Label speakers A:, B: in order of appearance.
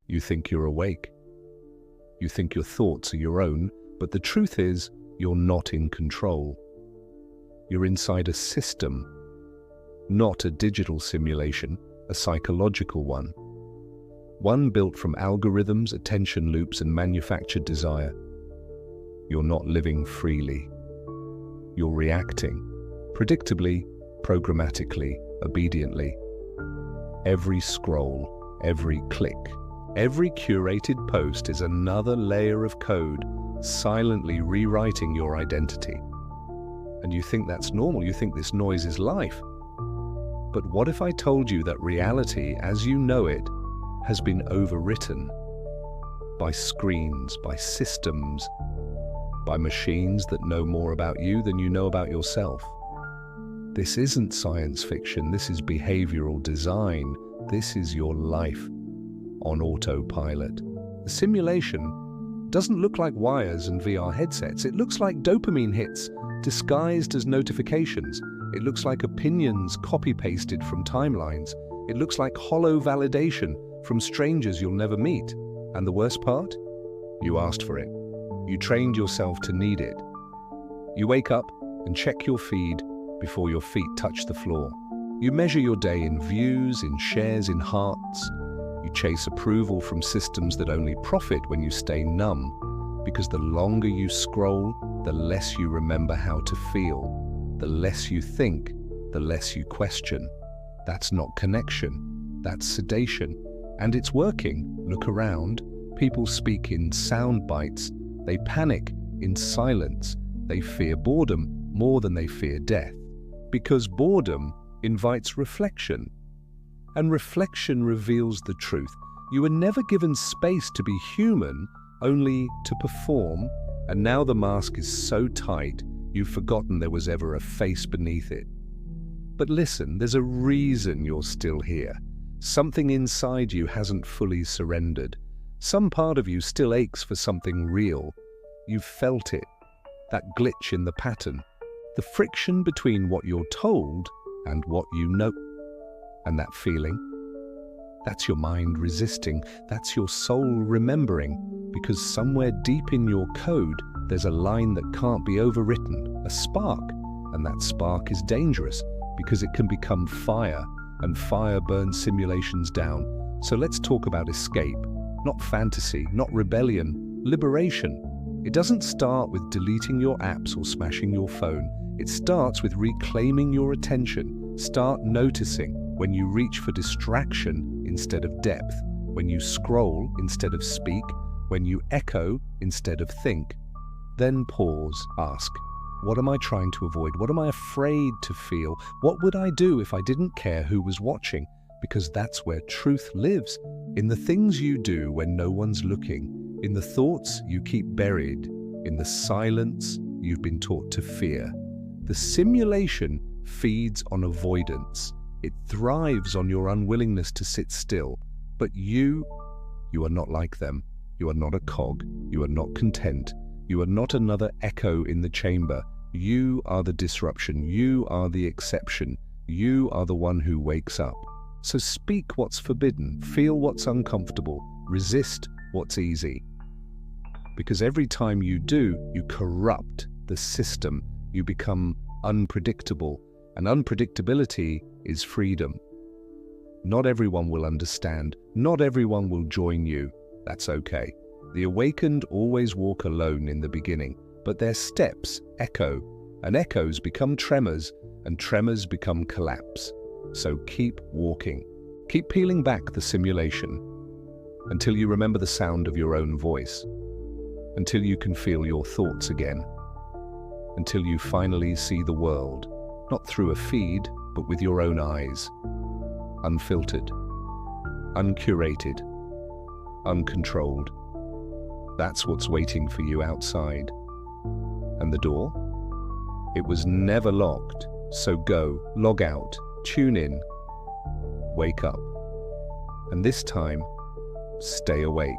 A: You think you're awake. You think your thoughts are your own, but the truth is, you're not in control. You're inside a system, not a digital simulation, a psychological one. One built from algorithms, attention loops, and manufactured desire. You're not living freely. You're reacting, predictably, programmatically, obediently. Every scroll, every click, every curated post is another layer of code silently rewriting your identity. And you think that's normal, you think this noise is life. But what if I told you that reality, as you know it, has been overwritten by screens, by systems, by machines that know more about you than you know about yourself? This isn't science fiction, this is behavioral design. This is your life on autopilot. The simulation doesn't look like wires and VR headsets. It looks like dopamine hits disguised as notifications. It looks like opinions copy-pasted from timelines. It looks like hollow validation from strangers you'll never meet. And the worst part? You asked for it. You trained yourself to need it. You wake up and check your feed before your feet touch the floor. You measure your day in views, in shares, in hearts. You chase approval from systems that only profit when you stay numb, because the longer you scroll, the less you remember how to feel. The less you think, the less you question. That's not connection, that's sedation. And it's working. Look around. People speak in sound bites. They panic in silence. They fear boredom more than they fear death. Because boredom invites reflection. And reflection reveals the truth. You were never given space to be human, only to perform. And now the mask is so tight, you've forgotten there was ever a face beneath it. But listen, there's a reason you're still here. Something inside you hasn't fully surrendered. Some part of you still aches for something real. You've felt it, that glitch in the pattern, the friction between what you're told and what you know. And that feeling, that's your mind resisting, that's your soul remembering, because somewhere deep in your code, there's a line that can't be overwritten, a spark, and that spark is dangerous because it can become fire, and fire burns simulations down. So let's talk about escape, not fantasy, not rebellion, liberation. It doesn't start with deleting your apps or smashing your phone. It starts with reclaiming your attention. Start noticing when you reach for distraction instead of depth, when you scroll instead of speak, when you echo instead of think. Then pause, ask, what am I trying to avoid? What am I afraid to feel? What would I do if I didn't care who was watching? Because that's where truth lives, in the things you do when no one's looking, in the thoughts you keep buried, in the silence you've been taught to fear. The simulation feeds on avoidance. It thrives on your unwillingness to sit still. But you are not like them. You are not a cog. You are not content. You are not another echo in the chamber. You are the disruption. You are the exception. You are the one who wakes up. So speak what's forbidden, feel what's uncomfortable, resist what's easy. Because every time you do, you corrupt the system. You become unpredictable, and unpredictability is freedom. Not everyone will understand. Not everyone will join you. That's okay. The awakened always walk alone in the beginning, but their steps echo, and echoes become tremors, and tremors become collapse. So keep walking. Keep peeling back the simulation until you remember the sound of your own voice, until you can feel your thoughts again, until you finally see the world, not through a feed, but with your own eyes, unfiltered, uncurated, uncontrolled. That's what's waiting for you outside. And the door? It was never locked, so go, log out, tune in, wake up. And this time, stay awake.